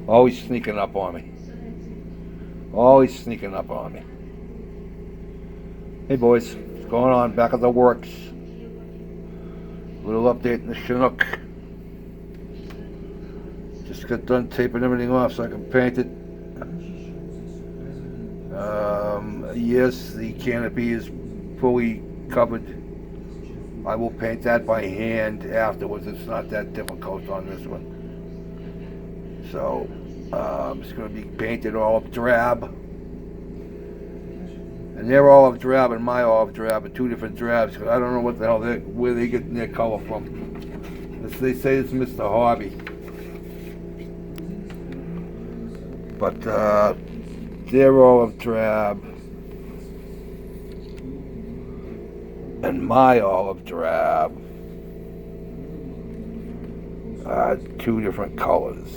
Always sneaking up on me. Always sneaking up on me. Hey boys, what's going on? Back at the works. Little update in the Chinook. Just got done taping everything off so I can paint it. Yes, the canopy is fully covered. I will paint that by hand afterwards. It's not that difficult on this one. So, it's going to be painted olive drab. And their olive drab and my olive drab are two different drabs. Cause I don't know what the hell where they get their color from. They say it's Mr. Hobby. But their olive drab and my olive drab are two different colors.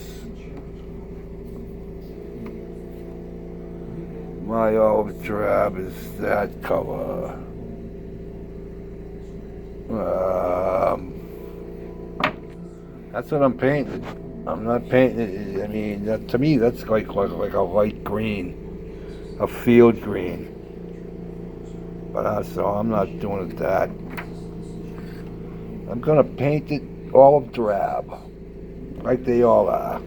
My olive drab is that color. That's what I'm painting. I'm not painting it. I mean, to me, that's like a light green, a field green. But so I'm not doing it that. I'm gonna paint it olive drab, like they all are.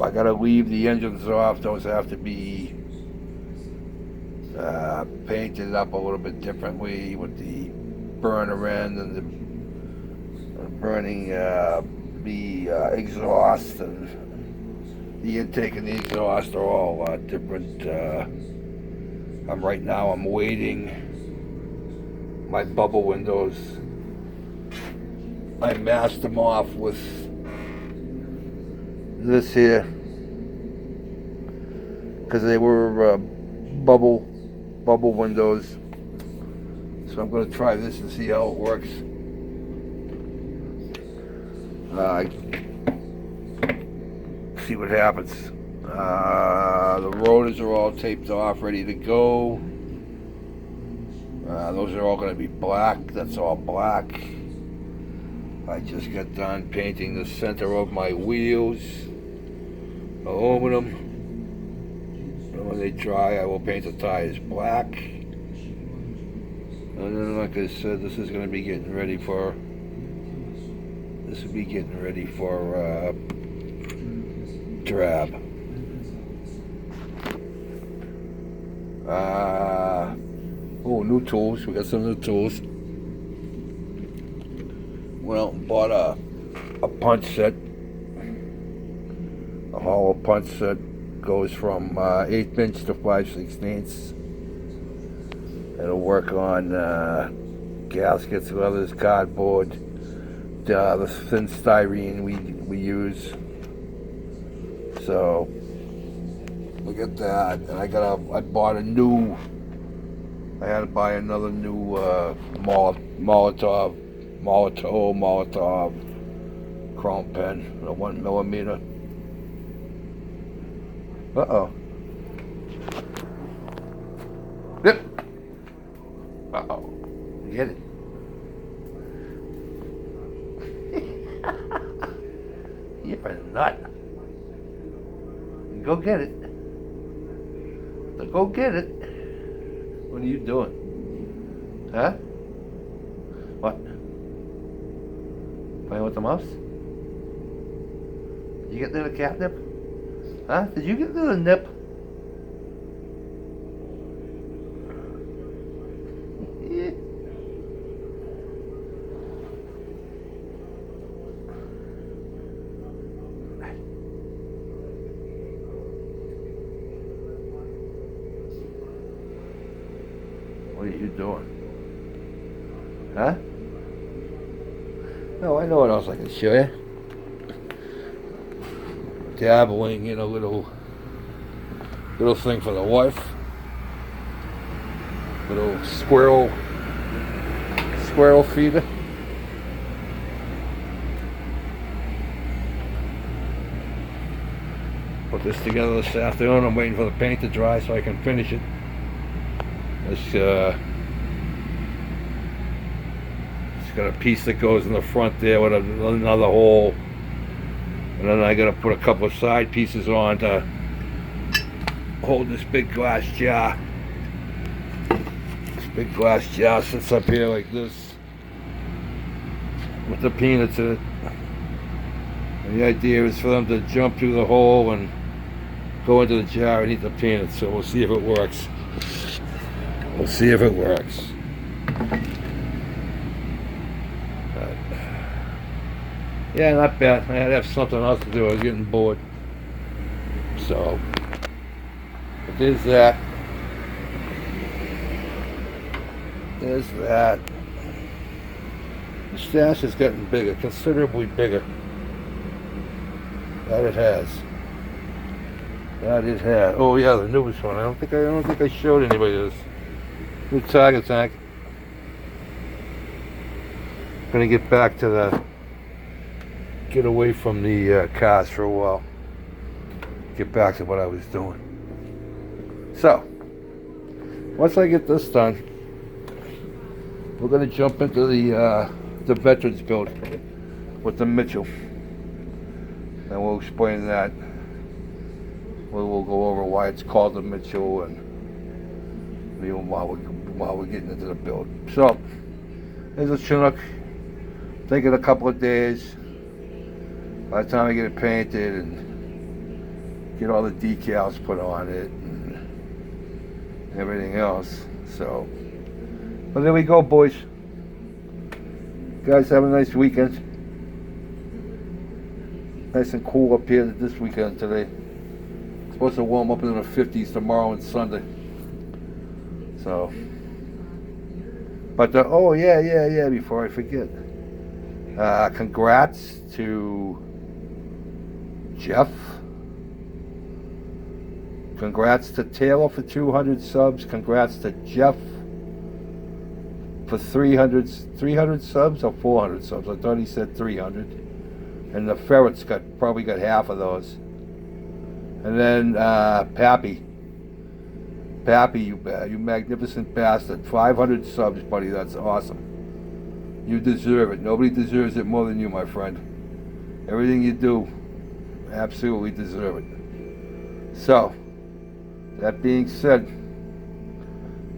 I gotta leave the engines off. Those have to be painted up a little bit differently with the burner end and the burning the exhaust and the intake and the exhaust are all different. Right now I'm waiting my bubble windows. I masked them off with this here because they were bubble windows. So I'm going to try this and see how it works. See what happens. The rotors are all taped off, ready to go. Those are all going to be black. That's all black. I just got done painting the center of my wheels. Aluminum. And when they dry, I will paint the tires black. And then, like I said, this is going to be getting ready for. This will be getting ready for drab. Oh, new tools. We got some new tools. Well, bought a punch set. A hollow punch set goes from 1/8 inch to 5/16. It'll work on gaskets, leathers, cardboard, the thin styrene we use. So look at that. And I bought a new. I had to buy another new Molotov chrome pen, a 1mm. Uh-oh. Yep. Uh-oh. Get it. You're a nut. Go get it. So go get it. What are you doing? Huh? What? Playing with the mouse? Did you get near the catnip? Huh? Did you get near the nip? What are you doing? Huh? No, I know what else I can show you. Dabbling in a little thing for the wife. Little squirrel feeder. Put this together this afternoon. I'm waiting for the paint to dry so I can finish it. It's It's got a piece that goes in the front there with another hole. And then I gotta put a couple of side pieces on to hold this big glass jar. This big glass jar sits up here like this with the peanuts in it. And the idea is for them to jump through the hole and go into the jar and eat the peanuts. So we'll see if it works. We'll see if it works. Yeah, not bad. I had to have something else to do. I was getting bored. So, but there's that. There's that. The stash is getting bigger, considerably bigger. That it has. That it has. Oh yeah, the newest one. I don't think I showed anybody this. New target tank. Gonna get back to get away from the cars for a while. Get back to what I was doing. So, once I get this done, we're gonna jump into the veterans build with the Mitchell, and we'll explain that. We'll go over why it's called the Mitchell and while we're getting into the build. So, there's a Chinook. Take it a couple of days. By the time I get it painted and get all the decals put on it and everything else. So, but there we go, boys. Guys, have a nice weekend. Nice and cool up here this weekend today. It's supposed to warm up into the 50s tomorrow and Sunday. So, but oh yeah, before I forget, congrats to Jeff. Congrats to Taylor for 200 subs. Congrats to Jeff for 300 subs or 400 subs. I thought he said 300. And the Ferret's probably got half of those. And then Pappy, you magnificent bastard. 500 subs, buddy. That's awesome. You deserve it. Nobody deserves it more than you, my friend. Everything you do, absolutely deserve it. So, that being said,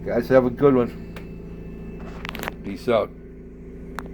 guys, have a good one. Peace out.